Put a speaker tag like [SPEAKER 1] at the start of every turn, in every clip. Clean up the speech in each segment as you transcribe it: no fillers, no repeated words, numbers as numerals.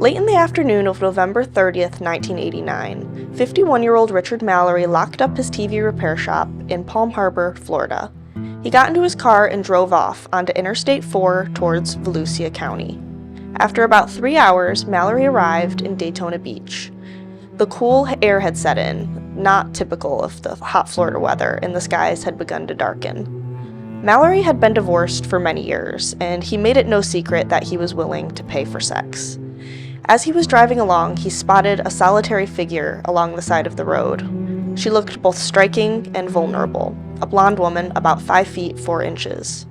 [SPEAKER 1] Late in the afternoon of November 30th, 1989, 51-year-old Richard Mallory locked up his TV repair shop in Palm Harbor, Florida. He got into his car and drove off onto Interstate 4 towards Volusia County. After about 3 hours, Mallory arrived in Daytona Beach. The cool air had set in, not typical of the hot Florida weather, and the skies had begun to darken. Mallory had been divorced for many years, and he made it no secret that he was willing to pay for sex. As he was driving along, he spotted a solitary figure along the side of the road. She looked both striking and vulnerable, a blonde woman about 5 feet 4 inches.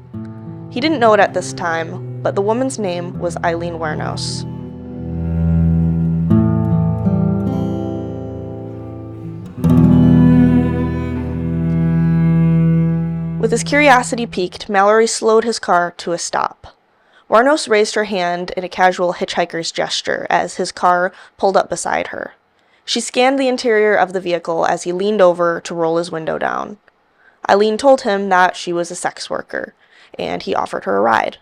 [SPEAKER 1] He didn't know it at this time, but the woman's name was Aileen Wuornos. With his curiosity piqued, Mallory slowed his car to a stop. Wuornos raised her hand in a casual hitchhiker's gesture as his car pulled up beside her. She scanned the interior of the vehicle as he leaned over to roll his window down. Aileen told him that she was a sex worker, and he offered her a ride.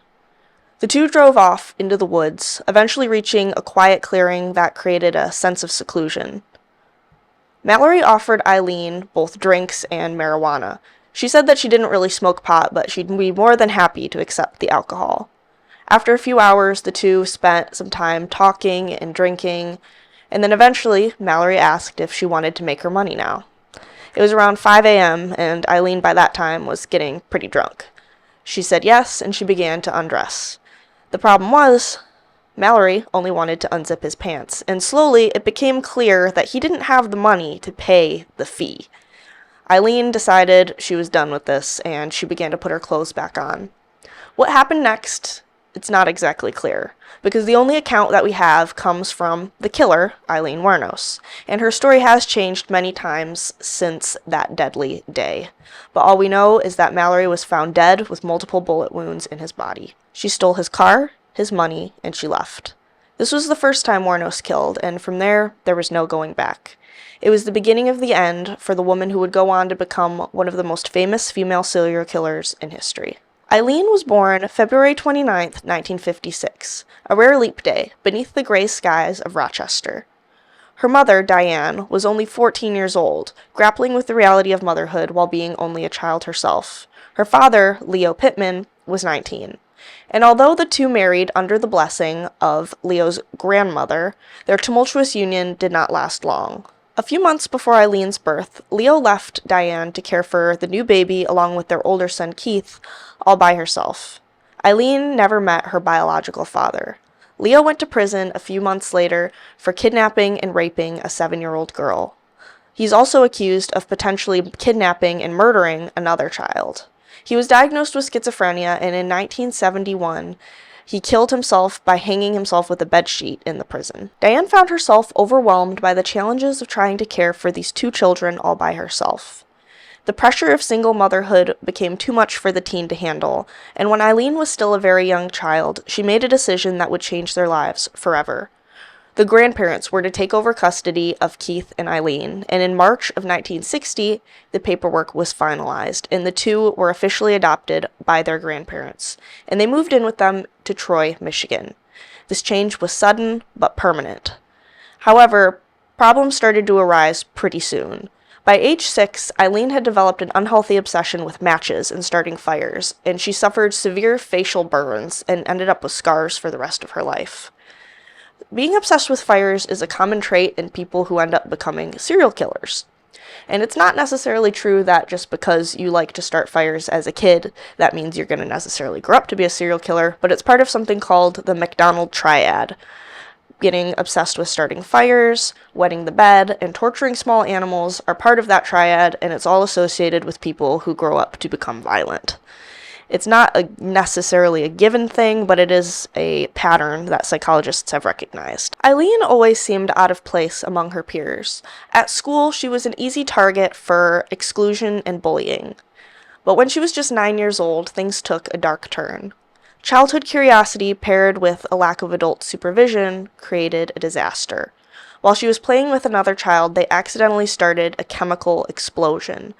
[SPEAKER 1] The two drove off into the woods, eventually reaching a quiet clearing that created a sense of seclusion. Mallory offered Aileen both drinks and marijuana. She said that she didn't really smoke pot, but she'd be more than happy to accept the alcohol. After a few hours, the two spent some time talking and drinking, and then eventually, Mallory asked if she wanted to make her money now. It was around 5 a.m., and Aileen by that time was getting pretty drunk. She said yes, and she began to undress. The problem was, Mallory only wanted to unzip his pants, and slowly it became clear that he didn't have the money to pay the fee. Aileen decided she was done with this, and she began to put her clothes back on. What happened next? It's not exactly clear, because the only account that we have comes from the killer, Aileen Wuornos, and her story has changed many times since that deadly day. But all we know is that Mallory was found dead with multiple bullet wounds in his body. She stole his car, his money, and she left. This was the first time Wuornos killed, and from there was no going back. It was the beginning of the end for the woman who would go on to become one of the most famous female serial killers in history. Aileen was born February 29, 1956, a rare leap day, beneath the gray skies of Rochester. Her mother, Diane, was only 14 years old, grappling with the reality of motherhood while being only a child herself. Her father, Leo Pittman, was 19. And although the two married under the blessing of Leo's grandmother, their tumultuous union did not last long. A few months before Aileen's birth, Leo left Diane to care for the new baby along with their older son Keith, all by herself. Aileen never met her biological father. Leo went to prison a few months later for kidnapping and raping a 7-year-old girl. He's also accused of potentially kidnapping and murdering another child. He was diagnosed with schizophrenia, and in 1971, he killed himself by hanging himself with a bedsheet in the prison. Diane found herself overwhelmed by the challenges of trying to care for these two children all by herself. The pressure of single motherhood became too much for the teen to handle, and when Aileen was still a very young child, she made a decision that would change their lives forever. The grandparents were to take over custody of Keith and Aileen, and in March of 1960, the paperwork was finalized, and the two were officially adopted by their grandparents, and they moved in with them to Troy, Michigan. This change was sudden, but permanent. However, problems started to arise pretty soon. By age 6, Aileen had developed an unhealthy obsession with matches and starting fires, and she suffered severe facial burns and ended up with scars for the rest of her life. Being obsessed with fires is a common trait in people who end up becoming serial killers. And it's not necessarily true that just because you like to start fires as a kid, that means you're going to necessarily grow up to be a serial killer, but it's part of something called the McDonald triad. Getting obsessed with starting fires, wetting the bed, and torturing small animals are part of that triad, and it's all associated with people who grow up to become violent. It's not necessarily a given thing, but it is a pattern that psychologists have recognized. Aileen always seemed out of place among her peers. At school, she was an easy target for exclusion and bullying. But when she was just 9 years old, things took a dark turn. Childhood curiosity paired with a lack of adult supervision created a disaster. While she was playing with another child, they accidentally started a chemical explosion.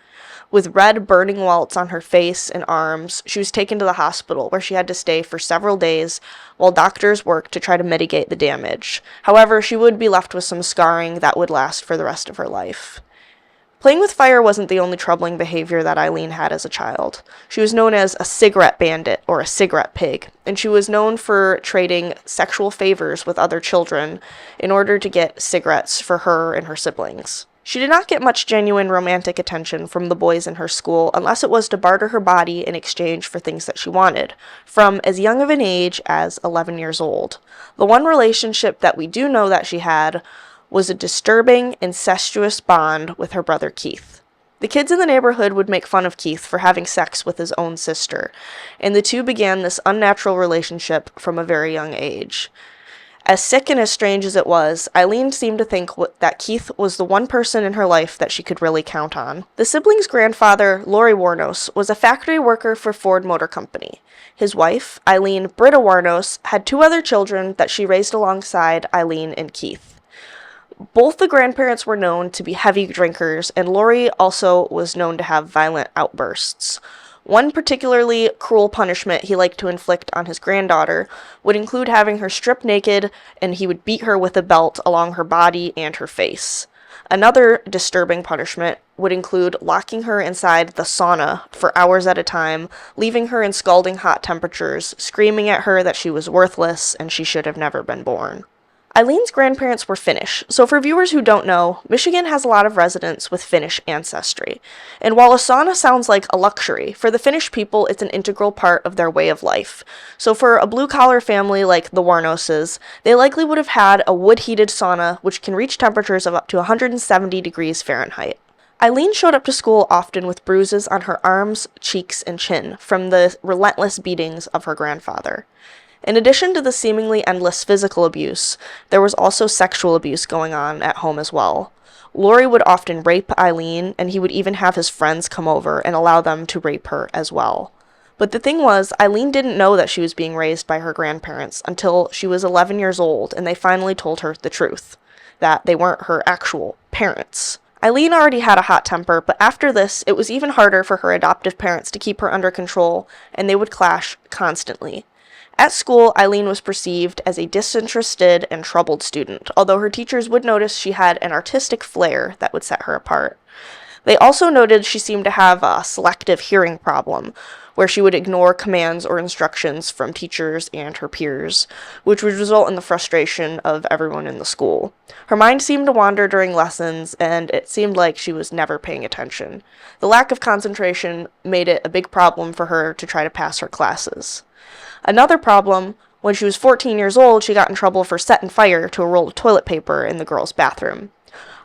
[SPEAKER 1] With red, burning welts on her face and arms, she was taken to the hospital, where she had to stay for several days while doctors worked to try to mitigate the damage. However, she would be left with some scarring that would last for the rest of her life. Playing with fire wasn't the only troubling behavior that Aileen had as a child. She was known as a cigarette bandit, or a cigarette pig, and she was known for trading sexual favors with other children in order to get cigarettes for her and her siblings. She did not get much genuine romantic attention from the boys in her school unless it was to barter her body in exchange for things that she wanted, from as young of an age as 11 years old. The one relationship that we do know that she had was a disturbing, incestuous bond with her brother Keith. The kids in the neighborhood would make fun of Keith for having sex with his own sister, and the two began this unnatural relationship from a very young age. As sick and as strange as it was, Aileen seemed to think that Keith was the one person in her life that she could really count on. The siblings' grandfather, Laurie Wuornos, was a factory worker for Ford Motor Company. His wife, Aileen Britta Wuornos, had two other children that she raised alongside Aileen and Keith. Both the grandparents were known to be heavy drinkers, and Laurie also was known to have violent outbursts. One particularly cruel punishment he liked to inflict on his granddaughter would include having her stripped naked, and he would beat her with a belt along her body and her face. Another disturbing punishment would include locking her inside the sauna for hours at a time, leaving her in scalding hot temperatures, screaming at her that she was worthless and she should have never been born. Aileen's grandparents were Finnish, so for viewers who don't know, Michigan has a lot of residents with Finnish ancestry. And while a sauna sounds like a luxury, for the Finnish people it's an integral part of their way of life. So for a blue-collar family like the Wuornoses, they likely would have had a wood-heated sauna which can reach temperatures of up to 170 degrees Fahrenheit. Aileen showed up to school often with bruises on her arms, cheeks, and chin from the relentless beatings of her grandfather. In addition to the seemingly endless physical abuse, there was also sexual abuse going on at home as well. Laurie would often rape Aileen, and he would even have his friends come over and allow them to rape her as well. But the thing was, Aileen didn't know that she was being raised by her grandparents until she was 11 years old, and they finally told her the truth, that they weren't her actual parents. Aileen already had a hot temper, but after this, it was even harder for her adoptive parents to keep her under control, and they would clash constantly. At school, Aileen was perceived as a disinterested and troubled student, although her teachers would notice she had an artistic flair that would set her apart. They also noted she seemed to have a selective hearing problem, where she would ignore commands or instructions from teachers and her peers, which would result in the frustration of everyone in the school. Her mind seemed to wander during lessons, and it seemed like she was never paying attention. The lack of concentration made it a big problem for her to try to pass her classes. Another problem, when she was 14 years old, she got in trouble for setting fire to a roll of toilet paper in the girls' bathroom.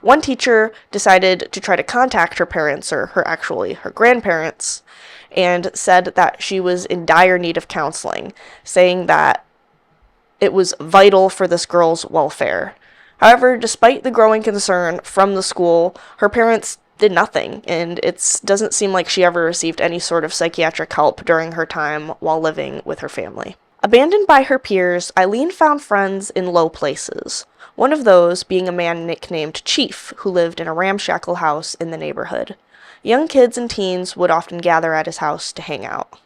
[SPEAKER 1] One teacher decided to try to contact her parents, or her grandparents, and said that she was in dire need of counseling, saying that it was vital for this girl's welfare. However, despite the growing concern from the school, her parents did nothing, and it doesn't seem like she ever received any sort of psychiatric help during her time while living with her family. Abandoned by her peers, Aileen found friends in low places, one of those being a man nicknamed Chief, who lived in a ramshackle house in the neighborhood. Young kids and teens would often gather at his house to hang out.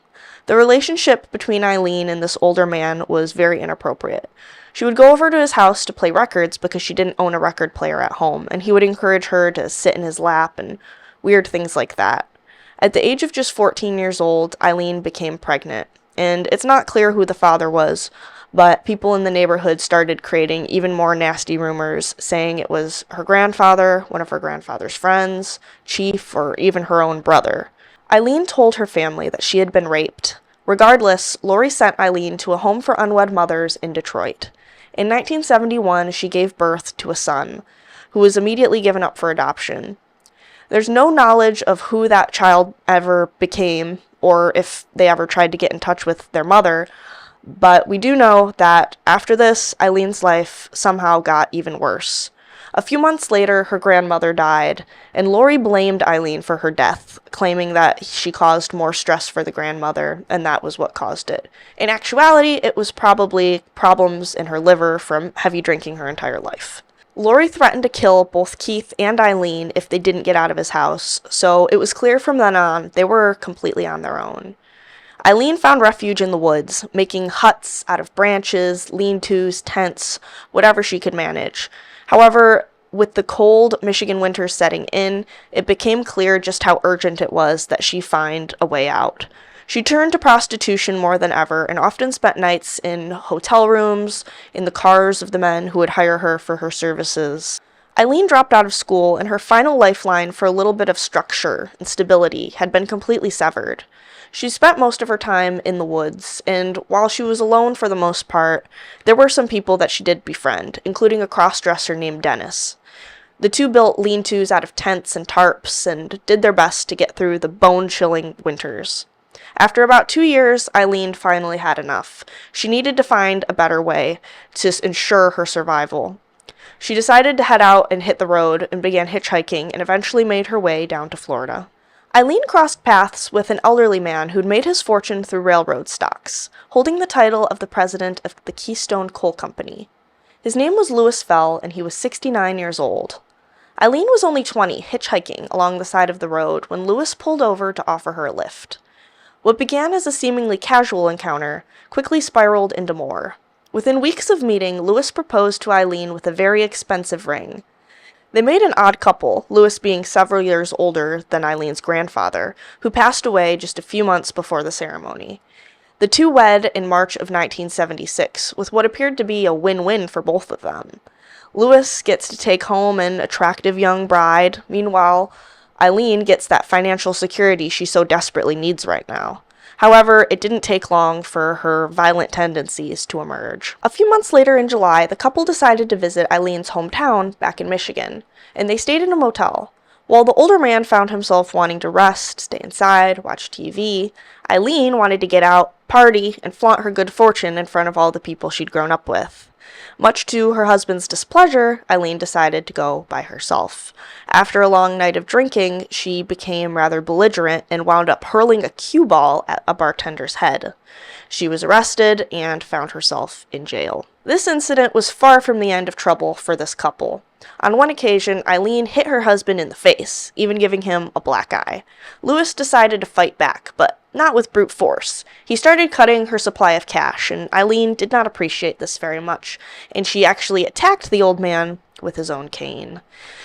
[SPEAKER 1] The relationship between Aileen and this older man was very inappropriate. She would go over to his house to play records because she didn't own a record player at home, and he would encourage her to sit in his lap and weird things like that. At the age of just 14 years old, Aileen became pregnant, and it's not clear who the father was, but people in the neighborhood started creating even more nasty rumors, saying it was her grandfather, one of her grandfather's friends, Chief, or even her own brother. Aileen told her family that she had been raped. Regardless, Laurie sent Aileen to a home for unwed mothers in Detroit. In 1971, she gave birth to a son, who was immediately given up for adoption. There's no knowledge of who that child ever became, or if they ever tried to get in touch with their mother, but we do know that after this, Aileen's life somehow got even worse. A few months later, her grandmother died, and Laurie blamed Aileen for her death, claiming that she caused more stress for the grandmother, and that was what caused it. In actuality, it was probably problems in her liver from heavy drinking her entire life. Lori threatened to kill both Keith and Aileen if they didn't get out of his house, so it was clear from then on they were completely on their own. Aileen found refuge in the woods, making huts out of branches, lean-tos, tents, whatever she could manage. However, with the cold Michigan winters setting in, it became clear just how urgent it was that she find a way out. She turned to prostitution more than ever and often spent nights in hotel rooms, in the cars of the men who would hire her for her services. Aileen dropped out of school, and her final lifeline for a little bit of structure and stability had been completely severed. She spent most of her time in the woods, and while she was alone for the most part, there were some people that she did befriend, including a cross-dresser named Dennis. The two built lean-tos out of tents and tarps and did their best to get through the bone-chilling winters. After about 2 years, Aileen finally had enough. She needed to find a better way to ensure her survival. She decided to head out and hit the road and began hitchhiking and eventually made her way down to Florida. Aileen crossed paths with an elderly man who'd made his fortune through railroad stocks, holding the title of the president of the Keystone Coal Company. His name was Louis Fell, and he was 69 years old. Aileen was only 20, hitchhiking along the side of the road when Louis pulled over to offer her a lift. What began as a seemingly casual encounter quickly spiraled into more. Within weeks of meeting, Louis proposed to Aileen with a very expensive ring. They made an odd couple, Louis being several years older than Eileen's grandfather, who passed away just a few months before the ceremony. The two wed in March of 1976, with what appeared to be a win-win for both of them. Louis gets to take home an attractive young bride. Meanwhile, Aileen gets that financial security she so desperately needs right now. However, it didn't take long for her violent tendencies to emerge. A few months later in July, the couple decided to visit Eileen's hometown back in Michigan, and they stayed in a motel. While the older man found himself wanting to rest, stay inside, watch TV, Aileen wanted to get out, party, and flaunt her good fortune in front of all the people she'd grown up with. Much to her husband's displeasure, Aileen decided to go by herself. After a long night of drinking, she became rather belligerent and wound up hurling a cue ball at a bartender's head. She was arrested and found herself in jail. This incident was far from the end of trouble for this couple. On one occasion, Aileen hit her husband in the face, even giving him a black eye. Louis decided to fight back, but not with brute force. He started cutting her supply of cash, and Aileen did not appreciate this very much, and she actually attacked the old man with his own cane.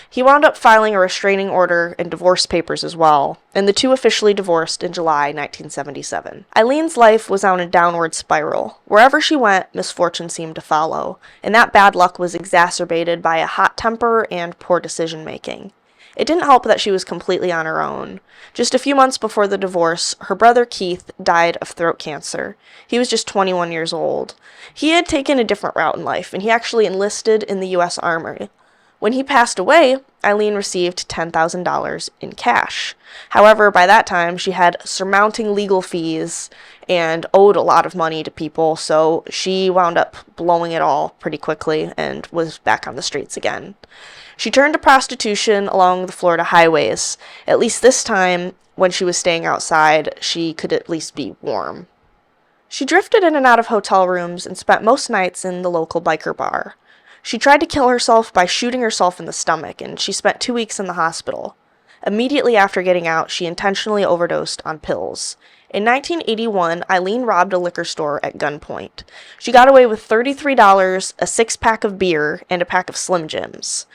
[SPEAKER 1] He wound up filing a restraining order and divorce papers as well, and the two officially divorced in July 1977. Eileen's life was on a downward spiral. Wherever she went, misfortune seemed to follow, and that bad luck was exacerbated by a hot temper and poor decision-making. It didn't help that she was completely on her own. Just a few months before the divorce, her brother Keith died of throat cancer. He was just 21 years old. He had taken a different route in life, and he actually enlisted in the U.S. Army. When he passed away, Aileen received $10,000 in cash. However, by that time, she had surmounting legal fees and owed a lot of money to people, so she wound up blowing it all pretty quickly and was back on the streets again. She turned to prostitution along the Florida highways. At least this time, when she was staying outside, she could at least be warm. She drifted in and out of hotel rooms and spent most nights in the local biker bar. She tried to kill herself by shooting herself in the stomach, and she spent 2 weeks in the hospital. Immediately after getting out, she intentionally overdosed on pills. In 1981, Aileen robbed a liquor store at gunpoint. She got away with $33, a 6-pack of beer, and a pack of Slim Jims.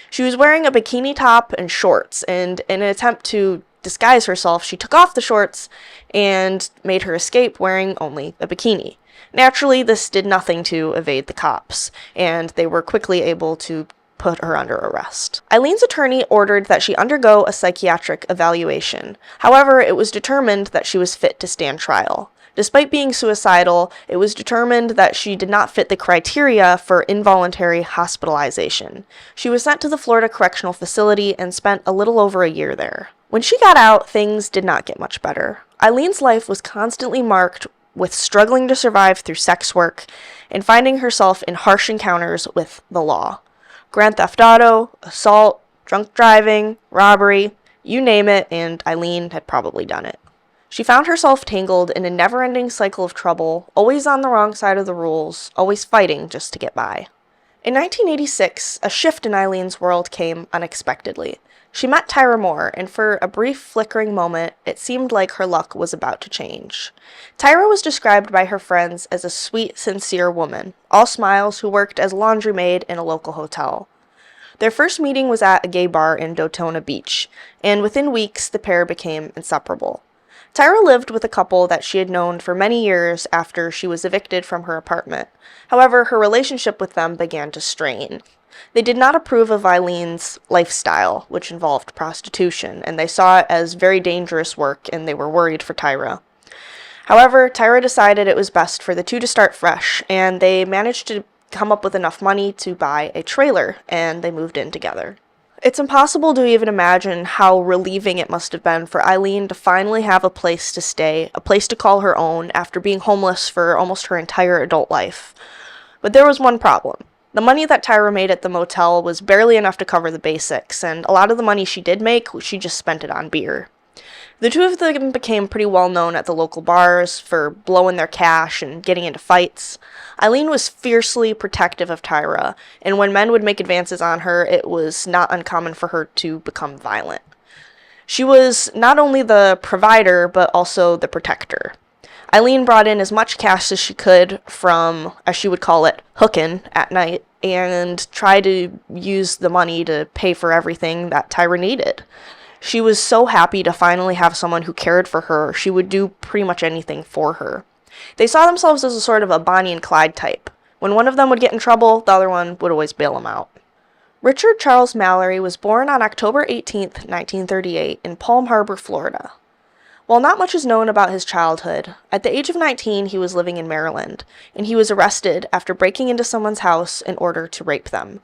[SPEAKER 1] She was wearing a bikini top and shorts, and in an attempt to disguise herself, she took off the shorts and made her escape wearing only a bikini. Naturally, this did nothing to evade the cops, and they were quickly able to put her under arrest. Eileen's attorney ordered that she undergo a psychiatric evaluation. However, it was determined that she was fit to stand trial. Despite being suicidal, it was determined that she did not fit the criteria for involuntary hospitalization. She was sent to the Florida Correctional Facility and spent a little over a year there. When she got out, things did not get much better. Eileen's life was constantly marked with struggling to survive through sex work and finding herself in harsh encounters with the law. Grand theft auto, assault, drunk driving, robbery, you name it, and Aileen had probably done it. She found herself tangled in a never-ending cycle of trouble, always on the wrong side of the rules, always fighting just to get by. In 1986, a shift in Eileen's world came unexpectedly. She met Tyra Moore, and for a brief, flickering moment, it seemed like her luck was about to change. Tyra was described by her friends as a sweet, sincere woman, all smiles, who worked as laundry maid in a local hotel. Their first meeting was at a gay bar in Daytona Beach, and within weeks, the pair became inseparable. Tyra lived with a couple that she had known for many years after she was evicted from her apartment. However, her relationship with them began to strain. They did not approve of Eileen's lifestyle, which involved prostitution, and they saw it as very dangerous work, and they were worried for Tyra. However, Tyra decided it was best for the two to start fresh, and they managed to come up with enough money to buy a trailer, and they moved in together. It's impossible to even imagine how relieving it must have been for Aileen to finally have a place to stay, a place to call her own, after being homeless for almost her entire adult life. But there was one problem. The money that Tyra made at the motel was barely enough to cover the basics, and a lot of the money she did make, she just spent it on beer. The two of them became pretty well known at the local bars for blowing their cash and getting into fights. Aileen was fiercely protective of Tyra, and when men would make advances on her, it was not uncommon for her to become violent. She was not only the provider, but also the protector. Aileen brought in as much cash as she could from, as she would call it, hooking at night, and tried to use the money to pay for everything that Tyra needed. She was so happy to finally have someone who cared for her. She would do pretty much anything for her. They saw themselves as a sort of a Bonnie and Clyde type. When one of them would get in trouble, the other one would always bail them out. Richard Charles Mallory was born on October 18, 1938, in Palm Harbor, Florida. While not much is known about his childhood, at the age of 19 he was living in Maryland, and he was arrested after breaking into someone's house in order to rape them.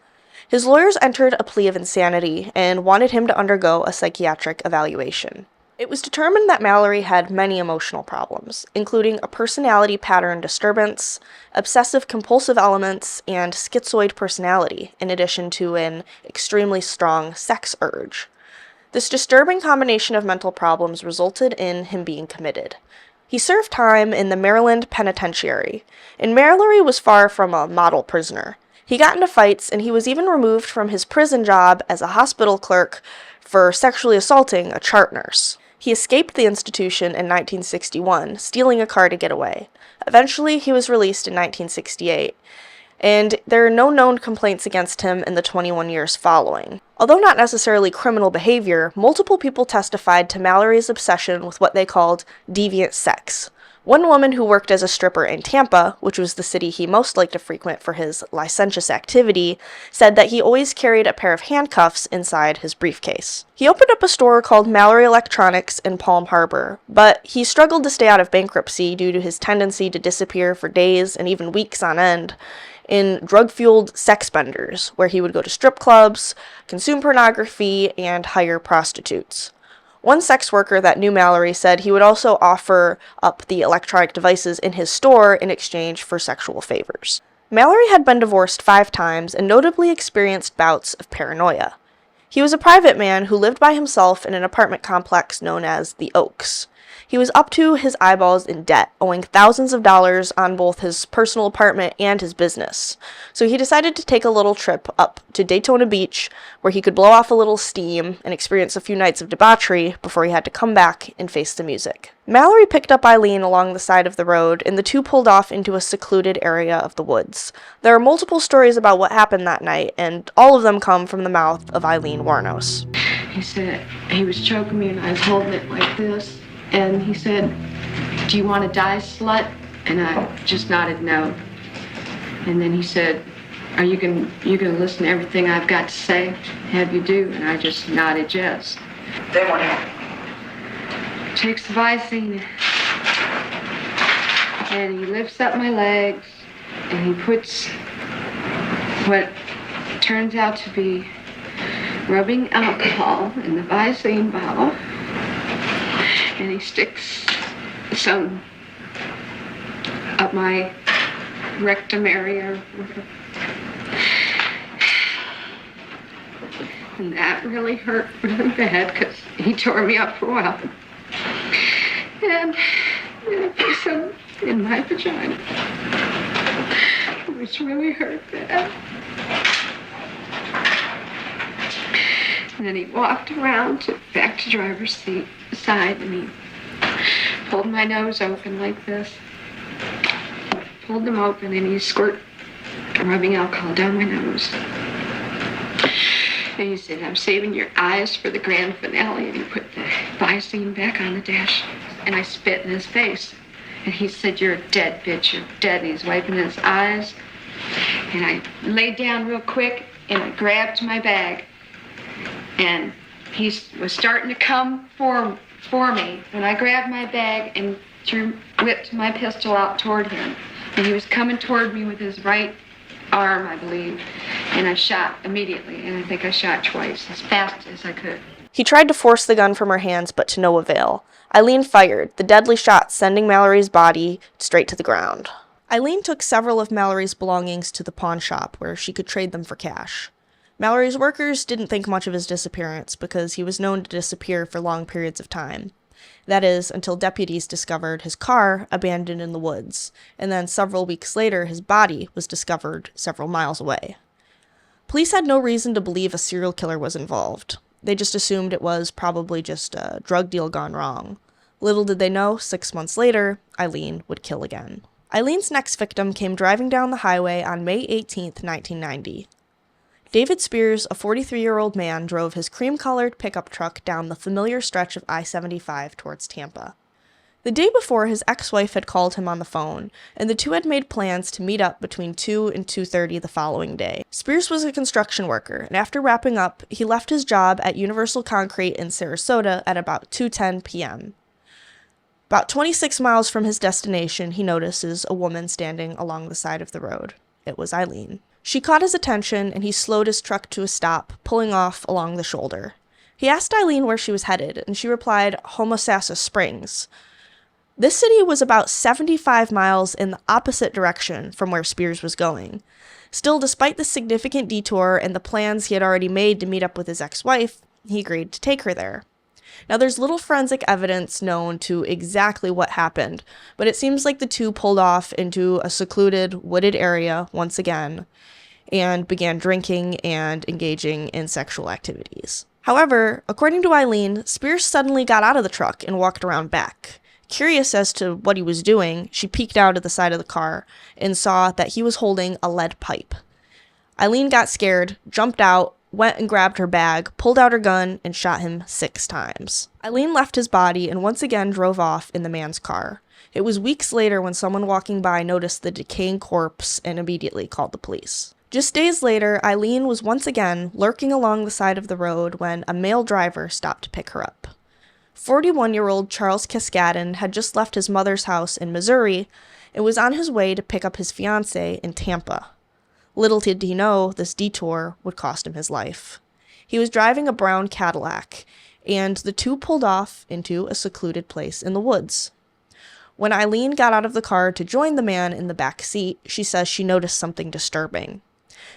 [SPEAKER 1] His lawyers entered a plea of insanity and wanted him to undergo a psychiatric evaluation. It was determined that Mallory had many emotional problems, including a personality pattern disturbance, obsessive-compulsive elements, and schizoid personality, in addition to an extremely strong sex urge. This disturbing combination of mental problems resulted in him being committed. He served time in the Maryland Penitentiary, and Mallory was far from a model prisoner. He got into fights, and he was even removed from his prison job as a hospital clerk for sexually assaulting a chart nurse. He escaped the institution in 1961, stealing a car to get away. Eventually, he was released in 1968, and there are no known complaints against him in the 21 years following. Although not necessarily criminal behavior, multiple people testified to Mallory's obsession with what they called deviant sex. One woman who worked as a stripper in Tampa, which was the city he most liked to frequent for his licentious activity, said that he always carried a pair of handcuffs inside his briefcase. He opened up a store called Mallory Electronics in Palm Harbor, but he struggled to stay out of bankruptcy due to his tendency to disappear for days and even weeks on end in drug-fueled sex benders, where he would go to strip clubs, consume pornography, and hire prostitutes. One sex worker that knew Mallory said he would also offer up the electronic devices in his store in exchange for sexual favors. Mallory had been divorced 5 times and notably experienced bouts of paranoia. He was a private man who lived by himself in an apartment complex known as the Oaks. He was up to his eyeballs in debt, owing thousands of dollars on both his personal apartment and his business. So he decided to take a little trip up to Daytona Beach, where he could blow off a little steam and experience a few nights of debauchery before he had to come back and face the music. Mallory picked up Aileen along the side of the road, and the two pulled off into a secluded area of the woods. There are multiple stories about what happened that night, and all of them come from the mouth of Aileen Wuornos.
[SPEAKER 2] He said he was choking me and I was holding it like this. And he said, "Do you want to die, slut?" And I just nodded no. And then he said, "Are you gonna listen to everything I've got to say? Have you do?" And I just nodded yes.
[SPEAKER 3] Then what happened?
[SPEAKER 2] Takes the Visine and he lifts up my legs and he puts what turns out to be rubbing alcohol in the Visine bottle. And he sticks some up my rectum area. And that really hurt really bad because he tore me up for a while. And he put some in my vagina, which really hurt bad. And then he walked around back to driver's seat side, and he pulled my nose open like this. Pulled them open, and he squirted rubbing alcohol down my nose. And he said, I'm saving your eyes for the grand finale. And he put the Visine back on the dash. And I spit in his face. And he said, you're a dead bitch, you're dead. And he's wiping his eyes. And I laid down real quick, and I grabbed my bag. And he was starting to come for me. When I grabbed my bag and whipped my pistol out toward him. And he was coming toward me with his right arm, I believe, and I shot immediately, and I think I shot twice, as fast as I could.
[SPEAKER 1] He tried to force the gun from her hands, but to no avail. Aileen fired, the deadly shot sending Mallory's body straight to the ground. Aileen took several of Mallory's belongings to the pawn shop, where she could trade them for cash. Mallory's workers didn't think much of his disappearance, because he was known to disappear for long periods of time. That is, until deputies discovered his car abandoned in the woods, and then several weeks later his body was discovered several miles away. Police had no reason to believe a serial killer was involved. They just assumed it was probably just a drug deal gone wrong. Little did they know, 6 months later, Aileen would kill again. Aileen's next victim came driving down the highway on May 18, 1990. David Spears, a 43-year-old man, drove his cream-colored pickup truck down the familiar stretch of I-75 towards Tampa. The day before, his ex-wife had called him on the phone, and the two had made plans to meet up between 2 and 2:30 the following day. Spears was a construction worker, and after wrapping up, he left his job at Universal Concrete in Sarasota at about 2:10 p.m. About 26 miles from his destination, he notices a woman standing along the side of the road. It was Aileen. She caught his attention, and he slowed his truck to a stop, pulling off along the shoulder. He asked Aileen where she was headed, and she replied, Homosassa Springs. This city was about 75 miles in the opposite direction from where Spears was going. Still, despite the significant detour and the plans he had already made to meet up with his ex-wife, he agreed to take her there. Now, there's little forensic evidence known to exactly what happened, but it seems like the two pulled off into a secluded, wooded area once again, and began drinking and engaging in sexual activities. However, according to Aileen, Spears suddenly got out of the truck and walked around back. Curious as to what he was doing, she peeked out at the side of the car and saw that he was holding a lead pipe. Aileen got scared, jumped out, went and grabbed her bag, pulled out her gun, and shot him 6 times. Aileen left his body and once again drove off in the man's car. It was weeks later when someone walking by noticed the decaying corpse and immediately called the police. Just days later, Aileen was once again lurking along the side of the road when a male driver stopped to pick her up. 41-year-old Charles Cascadden had just left his mother's house in Missouri and was on his way to pick up his fiancée in Tampa. Little did he know this detour would cost him his life. He was driving a brown Cadillac, and the two pulled off into a secluded place in the woods. When Aileen got out of the car to join the man in the back seat, she says she noticed something disturbing.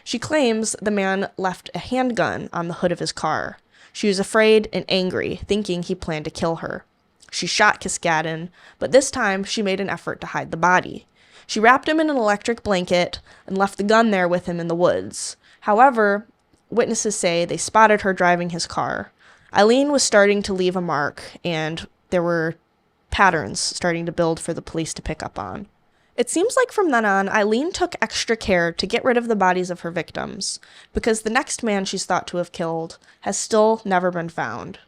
[SPEAKER 1] She claims the man left a handgun on the hood of his car. She was afraid and angry, thinking he planned to kill her. She shot Cascadden, but this time she made an effort to hide the body. She wrapped him in an electric blanket and left the gun there with him in the woods. However, witnesses say they spotted her driving his car. Aileen was starting to leave a mark, and there were patterns starting to build for the police to pick up on. It seems like from then on, Aileen took extra care to get rid of the bodies of her victims, because the next man she's thought to have killed has still never been found.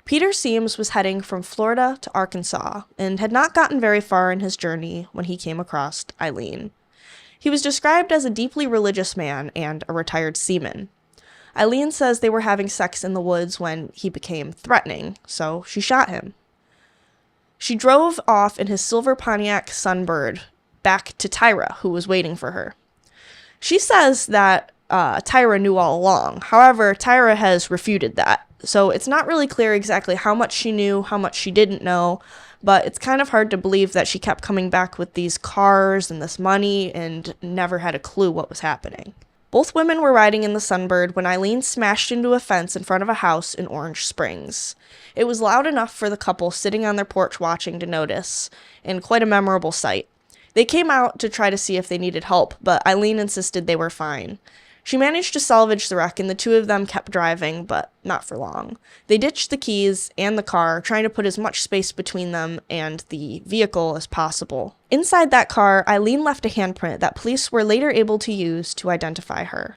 [SPEAKER 1] Peter Seams was heading from Florida to Arkansas, and had not gotten very far in his journey when he came across Aileen. He was described as a deeply religious man and a retired seaman. Aileen says they were having sex in the woods when he became threatening, so she shot him. She drove off in his silver Pontiac Sunbird back to Tyra, who was waiting for her. She says that Tyra knew all along. However, Tyra has refuted that. So it's not really clear exactly how much she knew, how much she didn't know, but it's kind of hard to believe that she kept coming back with these cars and this money and never had a clue what was happening. Both women were riding in the Sunbird when Aileen smashed into a fence in front of a house in Orange Springs. It was loud enough for the couple sitting on their porch watching to notice, and quite a memorable sight. They came out to try to see if they needed help, but Aileen insisted they were fine. She managed to salvage the wreck, and the two of them kept driving, but not for long. They ditched the keys and the car, trying to put as much space between them and the vehicle as possible. Inside that car, Aileen left a handprint that police were later able to use to identify her.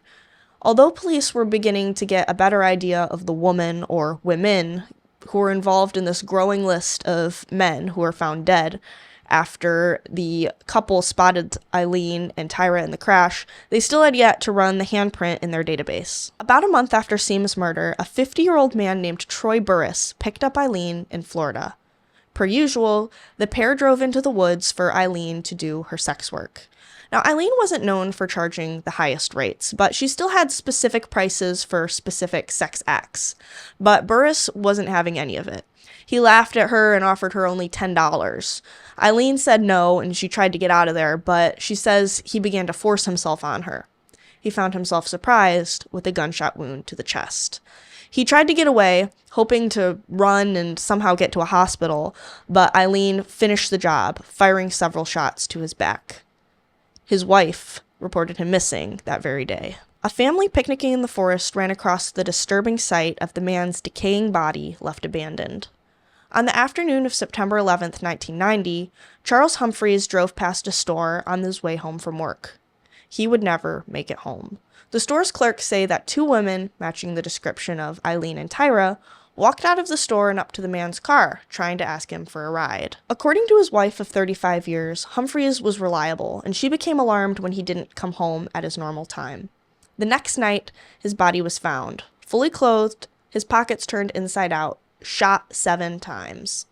[SPEAKER 1] Although police were beginning to get a better idea of the woman or women who were involved in this growing list of men who were found dead after the couple spotted Aileen and Tyra in the crash, they still had yet to run the handprint in their database. About a month after Seam's murder, a 50-year-old man named Troy Burris picked up Aileen in Florida. Per usual, the pair drove into the woods for Aileen to do her sex work. Now, Aileen wasn't known for charging the highest rates, but she still had specific prices for specific sex acts. But Burris wasn't having any of it. He laughed at her and offered her only $10. Aileen said no, and she tried to get out of there, but she says he began to force himself on her. He found himself surprised with a gunshot wound to the chest. He tried to get away, hoping to run and somehow get to a hospital, but Aileen finished the job, firing several shots to his back. His wife reported him missing that very day. A family picnicking in the forest ran across the disturbing sight of the man's decaying body left abandoned. On the afternoon of September 11th, 1990, Charles Humphreys drove past a store on his way home from work. He would never make it home. The store's clerks say that two women, matching the description of Aileen and Tyra, walked out of the store and up to the man's car, trying to ask him for a ride. According to his wife of 35 years, Humphreys was reliable, and she became alarmed when he didn't come home at his normal time. The next night, his body was found, fully clothed, his pockets turned inside out, shot 7 times.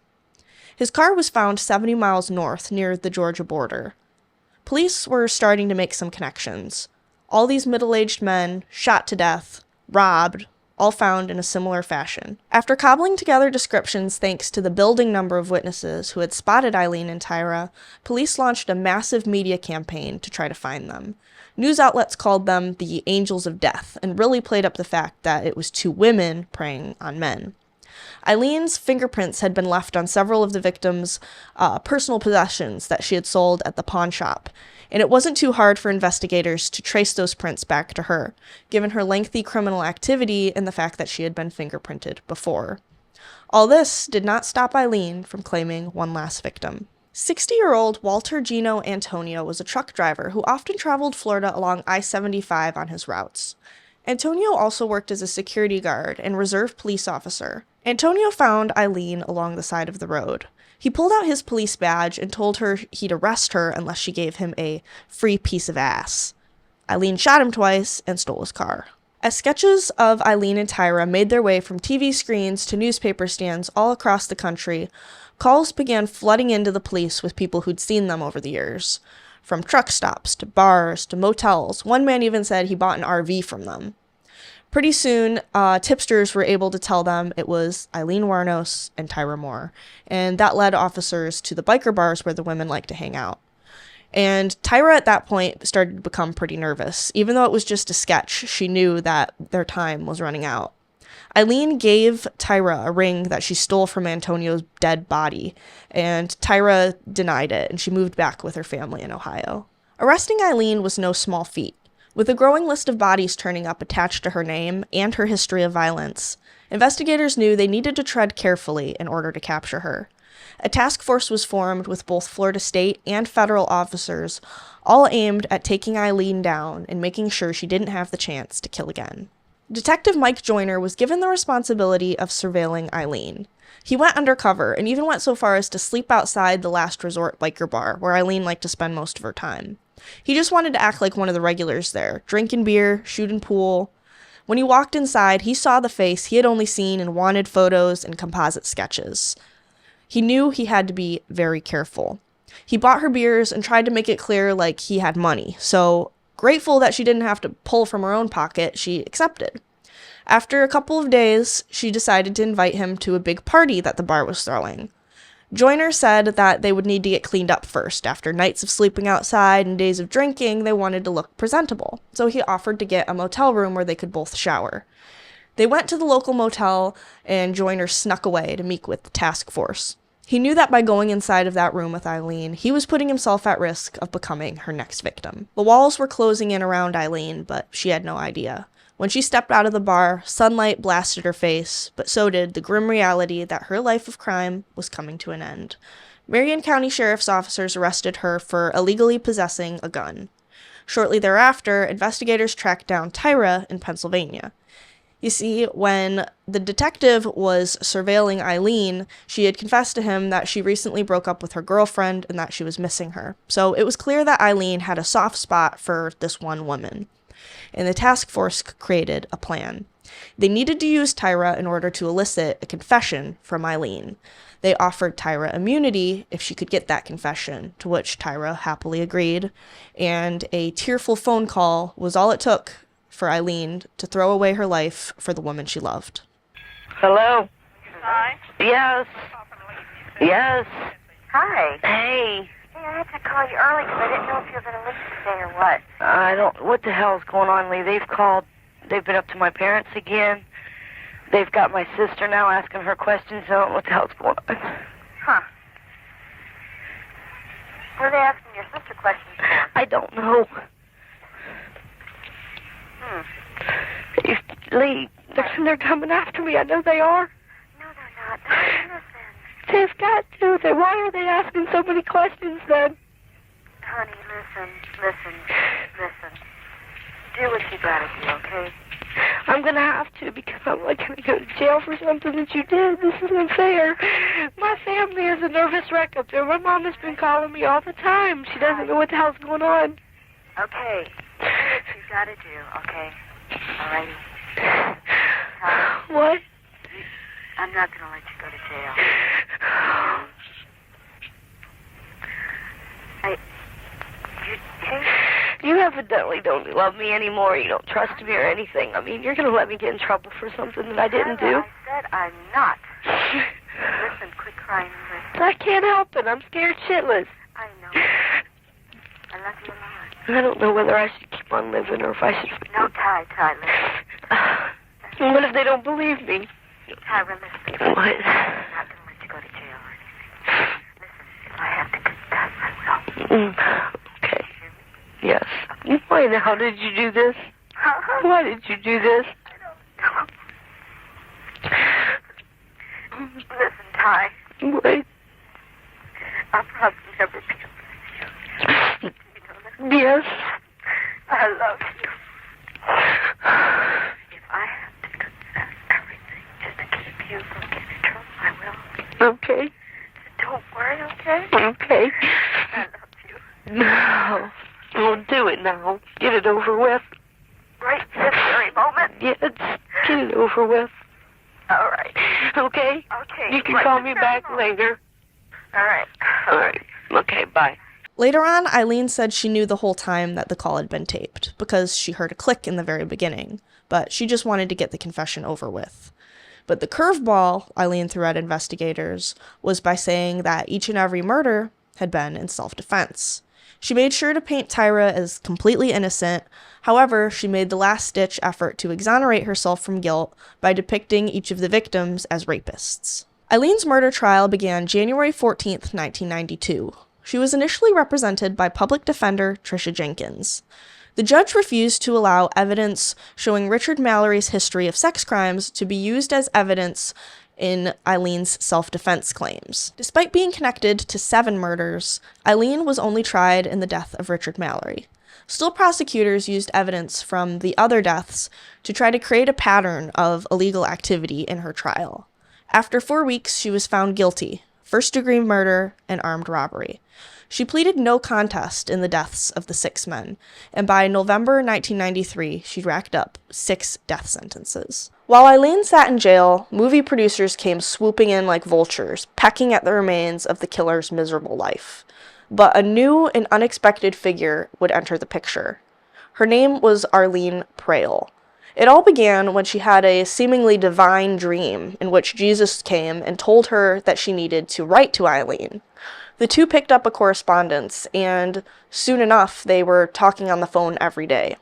[SPEAKER 1] His car was found 70 miles north, near the Georgia border. Police were starting to make some connections. All these middle-aged men, shot to death, robbed, all found in a similar fashion. After cobbling together descriptions thanks to the building number of witnesses who had spotted Aileen and Tyra, police launched a massive media campaign to try to find them. News outlets called them the Angels of Death and really played up the fact that it was two women preying on men. Aileen's fingerprints had been left on several of the victims' personal possessions that she had sold at the pawn shop, and it wasn't too hard for investigators to trace those prints back to her, given her lengthy criminal activity and the fact that she had been fingerprinted before. All this did not stop Aileen from claiming one last victim. 60-year-old Walter Gino Antonio was a truck driver who often traveled Florida along I-75 on his routes. Antonio also worked as a security guard and reserve police officer. Antonio found Aileen along the side of the road. He pulled out his police badge and told her he'd arrest her unless she gave him a free piece of ass. Aileen shot him twice and stole his car. As sketches of Aileen and Tyra made their way from TV screens to newspaper stands all across the country, calls began flooding into the police with people who'd seen them over the years. From truck stops to bars to motels, one man even said he bought an RV from them. Pretty soon, tipsters were able to tell them it was Aileen Wuornos and Tyra Moore, and that led officers to the biker bars where the women liked to hang out. And Tyra at that point started to become pretty nervous. Even though it was just a sketch, she knew that their time was running out. Aileen gave Tyra a ring that she stole from Antonio's dead body, and Tyra denied it, and she moved back with her family in Ohio. Arresting Aileen was no small feat. With a growing list of bodies turning up attached to her name and her history of violence, investigators knew they needed to tread carefully in order to capture her. A task force was formed with both Florida state and federal officers, all aimed at taking Aileen down and making sure she didn't have the chance to kill again. Detective Mike Joyner was given the responsibility of surveilling Aileen. He went undercover and even went so far as to sleep outside the Last Resort biker bar, where Aileen liked to spend most of her time. He just wanted to act like one of the regulars there, drinking beer, shooting pool. When he walked inside, he saw the face he had only seen in wanted photos and composite sketches. He knew he had to be very careful. He bought her beers and tried to make it clear like he had money, so grateful that she didn't have to pull from her own pocket, she accepted. After a couple of days, she decided to invite him to a big party that the bar was throwing. Joyner said that they would need to get cleaned up first. After nights of sleeping outside and days of drinking, they wanted to look presentable, so he offered to get a motel room where they could both shower. They went to the local motel, and Joyner snuck away to meet with the task force. He knew that by going inside of that room with Aileen, he was putting himself at risk of becoming her next victim. The walls were closing in around Aileen, but she had no idea. When she stepped out of the bar, sunlight blasted her face, but so did the grim reality that her life of crime was coming to an end. Marion County Sheriff's officers arrested her for illegally possessing a gun. Shortly thereafter, investigators tracked down Tyra in Pennsylvania. You see, when the detective was surveilling Aileen, she had confessed to him that she recently broke up with her girlfriend and that she was missing her. So it was clear that Aileen had a soft spot for this one woman. And the task force created a plan. They needed to use Tyra in order to elicit a confession from Aileen. They offered Tyra immunity if she could get that confession, to which Tyra happily agreed, and a tearful phone call was all it took for Aileen to throw away her life for the woman she loved.
[SPEAKER 4] Hello?
[SPEAKER 5] Hi.
[SPEAKER 4] Yes. Yes.
[SPEAKER 5] Hi.
[SPEAKER 4] Hey.
[SPEAKER 5] Hey, I had to call you early because I didn't know if you were going to listen today or what.
[SPEAKER 4] What the hell's going on, Lee? They've called. They've been up to my parents again. They've got my sister now asking her questions. I don't know what the hell's going on.
[SPEAKER 5] Huh. What are they asking your sister questions for?
[SPEAKER 4] I don't know. Lee, they're coming after me. I know they are.
[SPEAKER 5] No, they're not. No, listen.
[SPEAKER 4] They've got to. Why are they asking so many questions then?
[SPEAKER 5] Honey, listen. Do what you gotta do, okay?
[SPEAKER 4] I'm gonna have to because I'm like gonna go to jail for something that you did. This isn't fair. My family is a nervous wreck up there. My mom has been calling me all the time. She doesn't know what the hell's going on.
[SPEAKER 5] Okay. Do what you gotta do, okay? Alrighty.
[SPEAKER 4] What?
[SPEAKER 5] I'm not gonna let you go to jail.
[SPEAKER 4] You evidently don't love me anymore. You don't trust me or anything. I mean, you're going to let me get in trouble for something that I didn't do?
[SPEAKER 5] I said I'm not. Listen, quit crying. Listen.
[SPEAKER 4] I can't help it. I'm scared shitless.
[SPEAKER 5] I know. I love you a lot.
[SPEAKER 4] I don't know whether I should keep on living or if I should...
[SPEAKER 5] No, Ty, listen.
[SPEAKER 4] What if they don't believe me?
[SPEAKER 5] Tyra, listen.
[SPEAKER 4] What?
[SPEAKER 5] I'm not going to let you go to jail or anything. Listen, if I have to confess, I will.
[SPEAKER 4] Okay. Yes. Why the hell did you do this? Why did you do this?
[SPEAKER 5] I don't know. Listen, Ty.
[SPEAKER 4] What?
[SPEAKER 5] I'll probably never be able to see you. You know that?
[SPEAKER 4] Yes.
[SPEAKER 5] I love you. If I have to confess everything just to keep you from getting in trouble, I will.
[SPEAKER 4] Okay.
[SPEAKER 5] So don't worry, okay?
[SPEAKER 4] Okay.
[SPEAKER 5] I love you.
[SPEAKER 4] No. Don't do it now. Get it over with.
[SPEAKER 5] Right this very moment?
[SPEAKER 4] Yes. Get it over with.
[SPEAKER 5] All right.
[SPEAKER 4] Okay?
[SPEAKER 5] Okay.
[SPEAKER 4] You can
[SPEAKER 5] right
[SPEAKER 4] call
[SPEAKER 5] this
[SPEAKER 4] me
[SPEAKER 5] very
[SPEAKER 4] back
[SPEAKER 5] moment.
[SPEAKER 4] later.
[SPEAKER 5] All right.
[SPEAKER 4] All right. Okay, bye.
[SPEAKER 1] Later on, Aileen said she knew the whole time that the call had been taped, because she heard a click in the very beginning, but she just wanted to get the confession over with. But the curveball Aileen threw at investigators was by saying that each and every murder had been in self-defense. She made sure to paint Tyra as completely innocent. However, she made the last-ditch effort to exonerate herself from guilt by depicting each of the victims as rapists. Aileen's murder trial began January 14th, 1992. She was initially represented by public defender Tricia Jenkins. The judge refused to allow evidence showing Richard Mallory's history of sex crimes to be used as evidence in Aileen's self-defense claims. Despite being connected to 7 murders, Aileen was only tried in the death of Richard Mallory. Still, prosecutors used evidence from the other deaths to try to create a pattern of illegal activity in her trial. After 4 weeks, she was found guilty, first-degree murder and armed robbery. She pleaded no contest in the deaths of the 6 men, and by November 1993, she'd racked up 6 death sentences. While Aileen sat in jail, movie producers came swooping in like vultures, pecking at the remains of the killer's miserable life. But a new and unexpected figure would enter the picture. Her name was Arlene Prale. It all began when she had a seemingly divine dream in which Jesus came and told her that she needed to write to Aileen. The two picked up a correspondence, and soon enough, they were talking on the phone every day.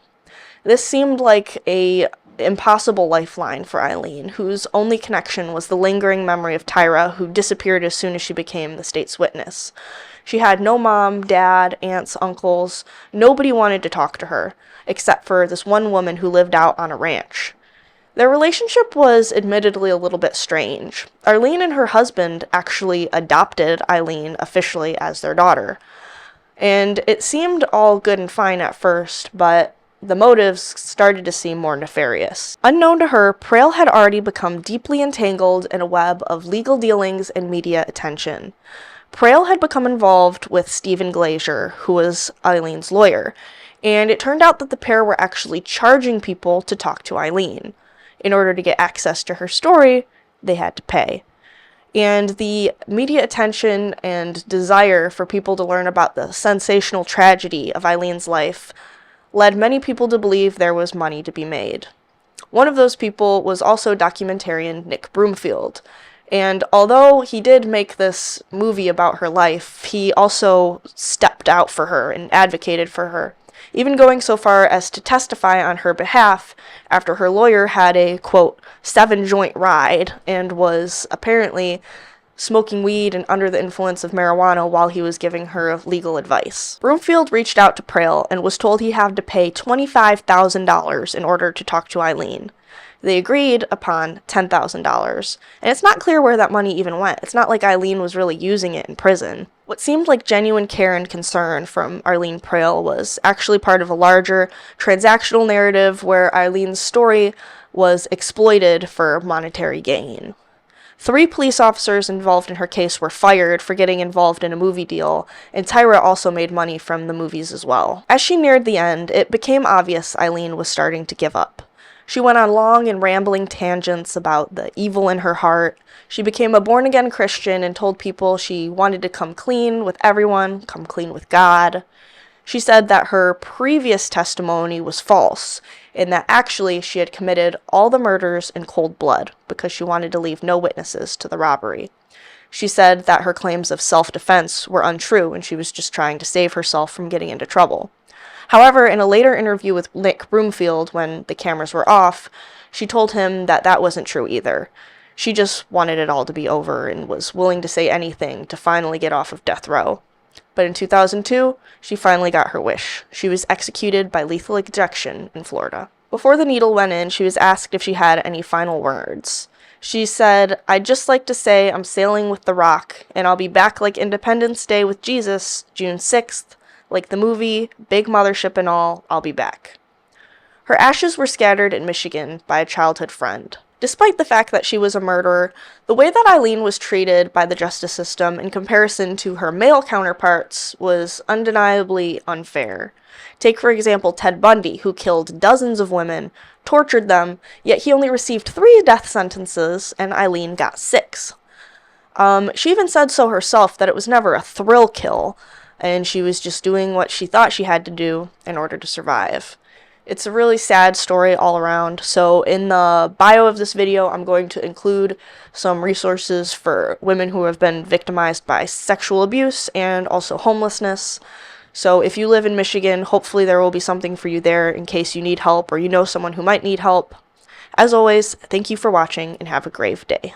[SPEAKER 1] This seemed like a impossible lifeline for Aileen, whose only connection was the lingering memory of Tyra, who disappeared as soon as she became the state's witness. She had no mom, dad, aunts, uncles. Nobody wanted to talk to her, except for this one woman who lived out on a ranch. Their relationship was admittedly a little bit strange. Aileen and her husband actually adopted Aileen officially as their daughter. And it seemed all good and fine at first, but the motives started to seem more nefarious. Unknown to her, Prale had already become deeply entangled in a web of legal dealings and media attention. Prale had become involved with Stephen Glazier, who was Aileen's lawyer, and it turned out that the pair were actually charging people to talk to Aileen. In order to get access to her story, they had to pay. And the media attention and desire for people to learn about the sensational tragedy of Aileen's life led many people to believe there was money to be made. One of those people was also documentarian Nick Broomfield. And although he did make this movie about her life, he also stepped out for her and advocated for her, even going so far as to testify on her behalf after her lawyer had a, quote, 7-joint ride and was apparently smoking weed and under the influence of marijuana while he was giving her legal advice. Broomfield reached out to Prale and was told he had to pay $25,000 in order to talk to Aileen. They agreed upon $10,000, and it's not clear where that money even went. It's not like Aileen was really using it in prison. What seemed like genuine care and concern from Aileen Prale was actually part of a larger transactional narrative where Aileen's story was exploited for monetary gain. 3 police officers involved in her case were fired for getting involved in a movie deal, and Tyra also made money from the movies as well. As she neared the end, it became obvious Aileen was starting to give up. She went on long and rambling tangents about the evil in her heart. She became a born-again Christian and told people she wanted to come clean with everyone, come clean with God. She said that her previous testimony was false, and that actually she had committed all the murders in cold blood because she wanted to leave no witnesses to the robbery. She said that her claims of self-defense were untrue and she was just trying to save herself from getting into trouble. However, in a later interview with Nick Broomfield, when the cameras were off, she told him that that wasn't true either. She just wanted it all to be over and was willing to say anything to finally get off of death row. But in 2002, she finally got her wish. She was executed by lethal injection in Florida. Before the needle went in, she was asked if she had any final words. She said, "I'd just like to say I'm sailing with the Rock, and I'll be back like Independence Day with Jesus, June 6th. Like the movie, big mothership and all, I'll be back." Her ashes were scattered in Michigan by a childhood friend. Despite the fact that she was a murderer, the way that Aileen was treated by the justice system in comparison to her male counterparts was undeniably unfair. Take, for example, Ted Bundy, who killed dozens of women, tortured them, yet he only received 3 death sentences, and Aileen got 6. She even said so herself, that it was never a thrill kill, and she was just doing what she thought she had to do in order to survive. It's a really sad story all around, so in the bio of this video, I'm going to include some resources for women who have been victimized by sexual abuse and also homelessness. So if you live in Michigan, hopefully there will be something for you there in case you need help or you know someone who might need help. As always, thank you for watching and have a great day.